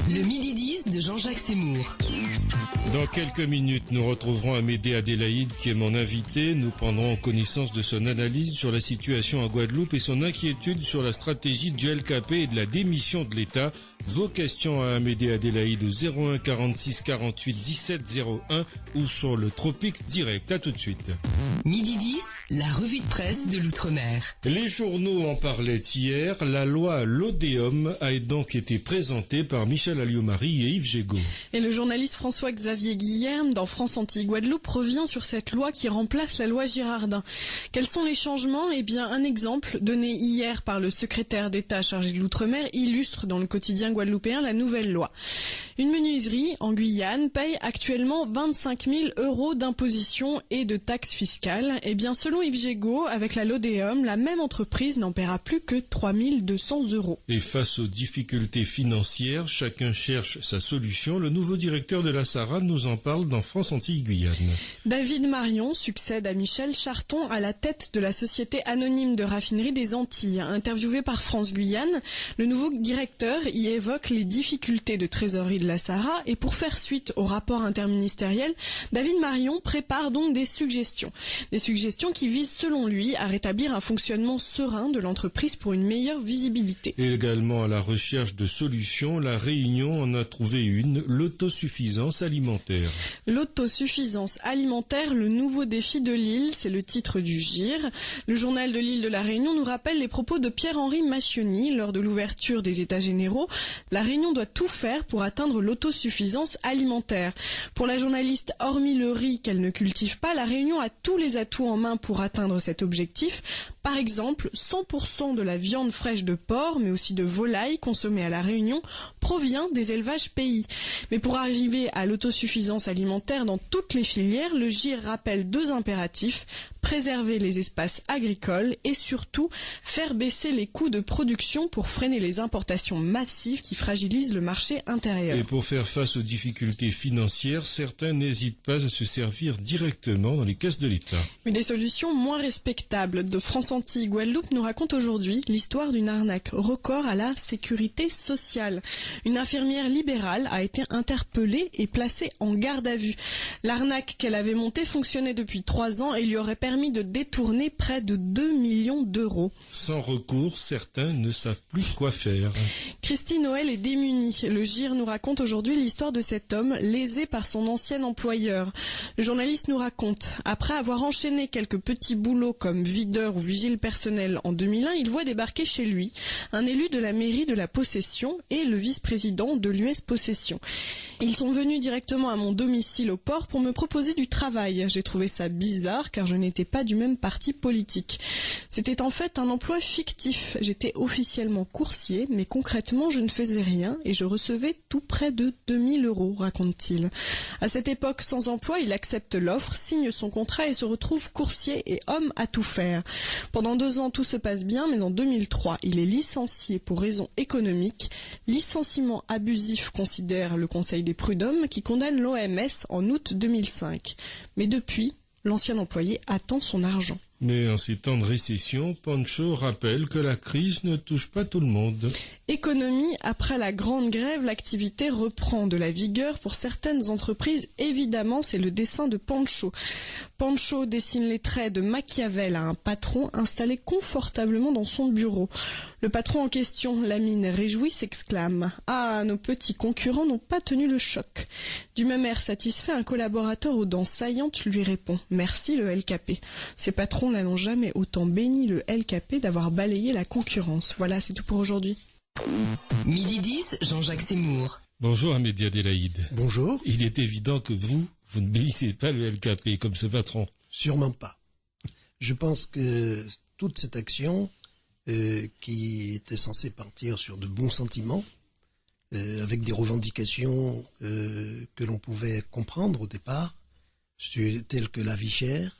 Le Midi 10 de Jean-Jacques Seymour. Dans quelques minutes, nous retrouverons Amédée Adélaïde qui est mon invité. Nous prendrons connaissance de son analyse sur la situation en Guadeloupe et son inquiétude sur la stratégie du LKP et de la démission de l'État. Vos questions à Amédée Adélaïde au 01 46 48 17 01 ou sur le Tropique Direct. À tout de suite. Midi 10, la revue de presse de l'Outre-mer. Les journaux en parlaient hier. La loi Lodéum a donc été présentée par Michel Alliot-Marie et Yves Gégaud. Et le journaliste François-Xavier Guillerme dans France Antilles-Guadeloupe revient sur cette loi qui remplace la loi Girardin. Quels sont les changements ? Eh bien, un exemple donné hier par le secrétaire d'État chargé de l'Outre-mer illustre dans le quotidien guadeloupéen la nouvelle loi. Une menuiserie en Guyane paye actuellement 25 000 € d'imposition et de taxes fiscales. Eh bien, selon Yves Gégaud, avec la Lodéum, la même entreprise n'en paiera plus que 3 200 €. Et face aux difficultés financières, chacun cherche sa solution. Le nouveau directeur de la SARA nous en parle dans France Antilles-Guyane. David Marion succède à Michel Charton à la tête de la Société anonyme de raffinerie des Antilles. Interviewé par France Guyane, le nouveau directeur y évoque les difficultés de trésorerie de la SARA et pour faire suite au rapport interministériel, David Marion prépare donc des suggestions. Des suggestions qui visent selon lui à rétablir un fonctionnement serein de l'entreprise pour une meilleure visibilité. Et également à la recherche de solutions, la Réunion en a trouvé une, l'autosuffisance alimentaire. L'autosuffisance alimentaire, le nouveau défi de l'île, c'est le titre du GIR. Le journal de l'île de la Réunion nous rappelle les propos de Pierre-Henri Machioni lors de l'ouverture des États généraux. La Réunion doit tout faire pour atteindre l'autosuffisance alimentaire. Pour la journaliste, hormis le riz qu'elle ne cultive pas, la Réunion a tous les atouts en main pour atteindre cet objectif. Par exemple, 100% de la viande fraîche de porc, mais aussi de volaille consommée à la Réunion, provient des élevages pays. Mais pour arriver à l'autosuffisance alimentaire dans toutes les filières, le GIR rappelle deux impératifs: préserver les espaces agricoles et surtout faire baisser les coûts de production pour freiner les importations massives qui fragilisent le marché intérieur. Et pour faire face aux difficultés financières, certains n'hésitent pas à se servir directement dans les caisses de l'État. Mais des solutions moins respectables de France Antilles-Guadeloupe nous raconte aujourd'hui l'histoire d'une arnaque record à la sécurité sociale. Une infirmière libérale a été interpellée et placée en garde à vue. L'arnaque qu'elle avait montée fonctionnait depuis 3 ans et lui aurait permis de détourner près de 2 millions d'euros. Sans recours, certains ne savent plus quoi faire. Christine Noël est démunie. Le GIR nous raconte aujourd'hui l'histoire de cet homme lésé par son ancien employeur. Le journaliste nous raconte: après avoir enchaîné quelques petits boulots comme videur ou vigile personnel en 2001, il voit débarquer chez lui un élu de la mairie de la Possession et le vice-président de l'US Possession. Ils sont venus directement à mon domicile au port pour me proposer du travail. J'ai trouvé ça bizarre car je n'étais pas du même parti politique. C'était en fait un emploi fictif. J'étais officiellement coursier, mais concrètement je ne faisais rien et je recevais tout près de 2000 €, raconte-t-il. À cette époque sans emploi, il accepte l'offre, signe son contrat et se retrouve coursier et homme à tout faire. Pendant 2 ans, tout se passe bien, mais en 2003, il est licencié pour raisons économiques. Licenciement abusif, considère le Conseil des prud'hommes qui condamne l'OMS en août 2005. Mais depuis, l'ancien employé attend son argent. Mais en ces temps de récession, Pancho rappelle que la crise ne touche pas tout le monde. Économie, après la grande grève, l'activité reprend de la vigueur pour certaines entreprises. Évidemment, c'est le dessin de Pancho. Pancho dessine les traits de Machiavel à un patron installé confortablement dans son bureau. Le patron en question, la mine réjouie, s'exclame: « Ah, nos petits concurrents n'ont pas tenu le choc ». Du même air satisfait, un collaborateur aux dents saillantes lui répond: « Merci le LKP ». Ses patrons n'ont jamais autant béni le LKP d'avoir balayé la concurrence. Voilà, c'est tout pour aujourd'hui. Midi 10, Jean-Jacques Seymour. Bonjour Amédée Adélaïde. Bonjour. Il est évident que vous ne bénissez pas le LKP comme ce patron. Sûrement pas. Je pense que toute cette action qui était censée partir sur de bons sentiments, avec des revendications que l'on pouvait comprendre au départ, telles que la vie chère,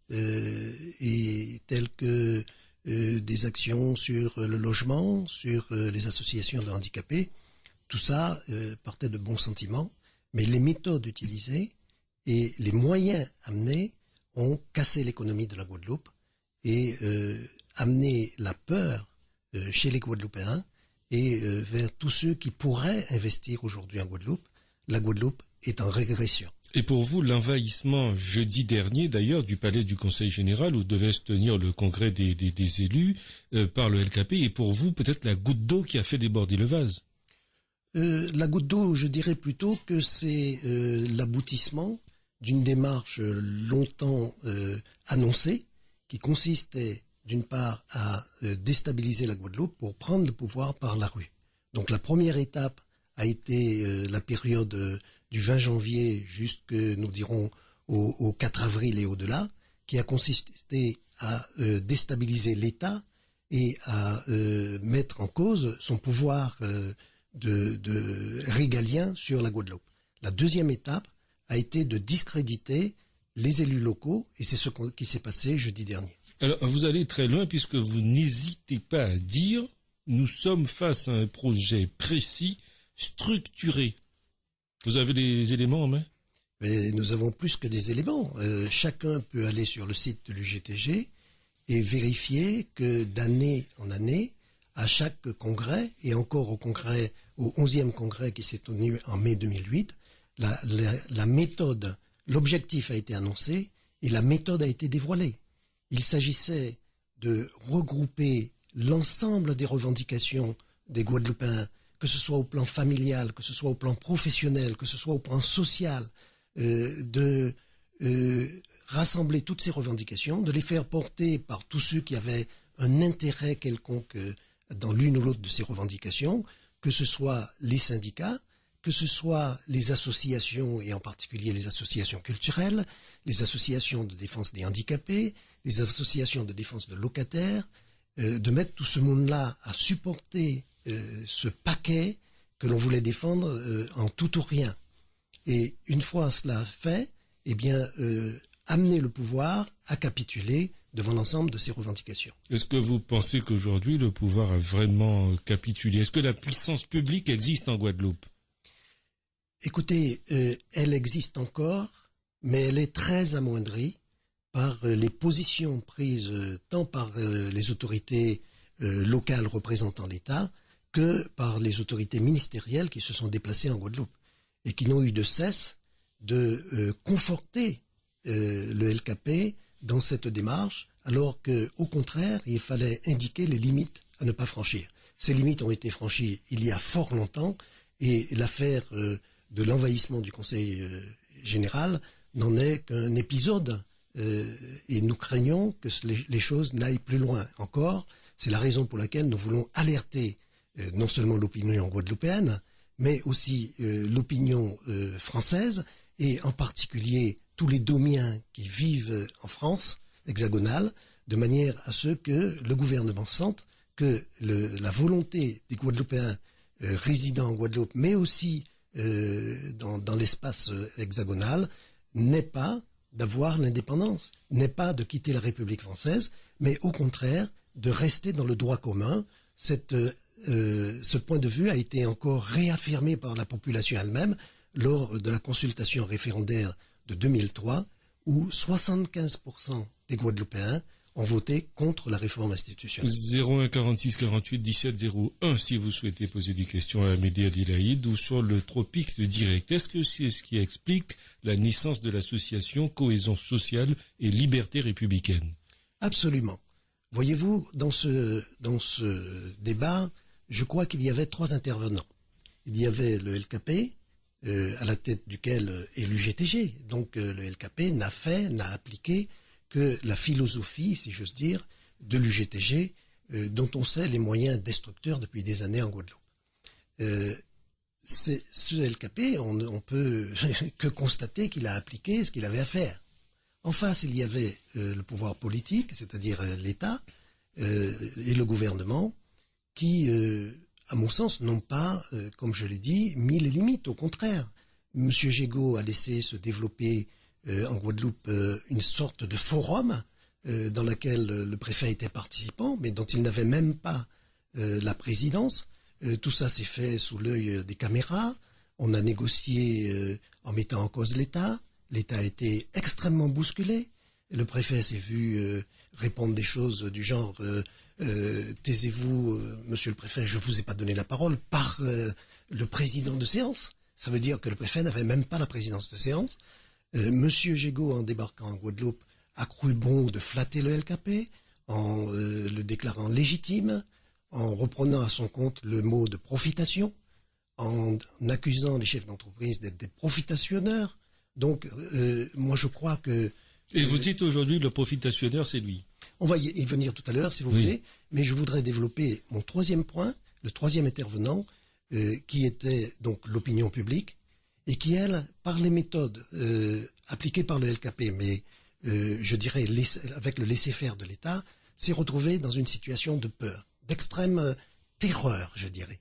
et telles que des actions sur le logement, sur les associations de handicapés, tout ça partait de bons sentiments, mais les méthodes utilisées et les moyens amenés ont cassé l'économie de la Guadeloupe et amener la peur chez les Guadeloupéens et vers tous ceux qui pourraient investir aujourd'hui en Guadeloupe. La Guadeloupe est en régression. Et pour vous, l'envahissement jeudi dernier, d'ailleurs, du palais du Conseil général où devait se tenir le congrès des élus par le LKP, est pour vous peut-être la goutte d'eau qui a fait déborder le vase? La goutte d'eau, je dirais plutôt que c'est l'aboutissement d'une démarche longtemps annoncée, qui consistait d'une part à déstabiliser la Guadeloupe pour prendre le pouvoir par la rue. Donc la première étape a été la période du 20 janvier jusque, nous dirons, au 4 avril et au-delà, qui a consisté à déstabiliser l'État et à mettre en cause son pouvoir de régalien sur la Guadeloupe. La deuxième étape a été de discréditer les élus locaux, et c'est ce qui s'est passé jeudi dernier. Alors, vous allez très loin puisque vous n'hésitez pas à dire « Nous sommes face à un projet précis, structuré ». Vous avez les éléments en main? Mais nous avons plus que des éléments. Chacun peut aller sur le site de l'UGTG et vérifier que d'année en année, à chaque congrès, et encore au 11e congrès qui s'est tenu en mai 2008, la méthode, l'objectif a été annoncé et la méthode a été dévoilée. Il s'agissait de regrouper l'ensemble des revendications des Guadeloupéens, que ce soit au plan familial, que ce soit au plan professionnel, que ce soit au plan social, de rassembler toutes ces revendications, de les faire porter par tous ceux qui avaient un intérêt quelconque dans l'une ou l'autre de ces revendications, que ce soit les syndicats, que ce soit les associations, et en particulier les associations culturelles, les associations de défense des handicapés, les associations de défense de locataires, de mettre tout ce monde-là à supporter ce paquet que l'on voulait défendre en tout ou rien. Et une fois cela fait, eh bien, amener le pouvoir à capituler devant l'ensemble de ces revendications. Est-ce que vous pensez qu'aujourd'hui le pouvoir a vraiment capitulé? Est-ce que la puissance publique existe en Guadeloupe? Écoutez, elle existe encore, mais elle est très amoindrie par les positions prises tant par les autorités locales représentant l'État que par les autorités ministérielles qui se sont déplacées en Guadeloupe et qui n'ont eu de cesse de conforter le LKP dans cette démarche, alors qu'au contraire, il fallait indiquer les limites à ne pas franchir. Ces limites ont été franchies il y a fort longtemps, et l'affaire de l'envahissement du Conseil général n'en est qu'un épisode, et nous craignons que les choses n'aillent plus loin encore. C'est la raison pour laquelle nous voulons alerter non seulement l'opinion guadeloupéenne, mais aussi l'opinion française, et en particulier tous les Domiens qui vivent en France hexagonale, de manière à ce que le gouvernement sente que la volonté des Guadeloupéens résidant en Guadeloupe, mais aussi dans l'espace hexagonal, n'est pas d'avoir l'indépendance, n'est pas de quitter la République française, mais au contraire de rester dans le droit commun. Ce point de vue a été encore réaffirmé par la population elle-même lors de la consultation référendaire de 2003, où 75% des Guadeloupéens ont voté contre la réforme institutionnelle. 01 46 48 17 01 si vous souhaitez poser des questions à Amédée Adélaïde ou sur le tropique de direct. Est-ce que c'est ce qui explique la naissance de l'association Cohésion sociale et liberté républicaine? Absolument. Voyez-vous, dans ce débat, je crois qu'il y avait 3 intervenants. Il y avait le LKP, à la tête duquel est l'UGTG. Donc le LKP n'a appliqué que la philosophie, si j'ose dire, de l'UGTG, dont on sait les moyens destructeurs depuis des années en Guadeloupe. Ce LKP, on peut que constater qu'il a appliqué ce qu'il avait à faire. En face, il y avait le pouvoir politique, c'est-à-dire l'État et le gouvernement, qui, à mon sens, n'ont pas, comme je l'ai dit, mis les limites. Au contraire, M. Gégaud a laissé se développer en Guadeloupe une sorte de forum dans lequel le préfet était participant, mais dont il n'avait même pas la présidence. Tout ça s'est fait sous l'œil des caméras. On a négocié en mettant en cause l'État. L'État a été extrêmement bousculé. Le préfet s'est vu répondre des choses du genre taisez-vous, monsieur le préfet, je vous ai pas donné la parole, par le président de séance. Ça veut dire que le préfet n'avait même pas la présidence de séance. Monsieur Gégaud, en débarquant en Guadeloupe, a cru bon de flatter le LKP en le déclarant légitime, en reprenant à son compte le mot de profitation, en accusant les chefs d'entreprise d'être des profitationneurs. Donc, moi je crois que... Et vous dites aujourd'hui le profitationneur, c'est lui. On va y venir tout à l'heure, si vous voulez, mais je voudrais développer mon troisième point, le troisième intervenant, qui était donc l'opinion publique, et qui, elle, par les méthodes appliquées par le LKP, mais je dirais avec le laisser-faire de l'État, s'est retrouvée dans une situation de peur, d'extrême terreur, je dirais.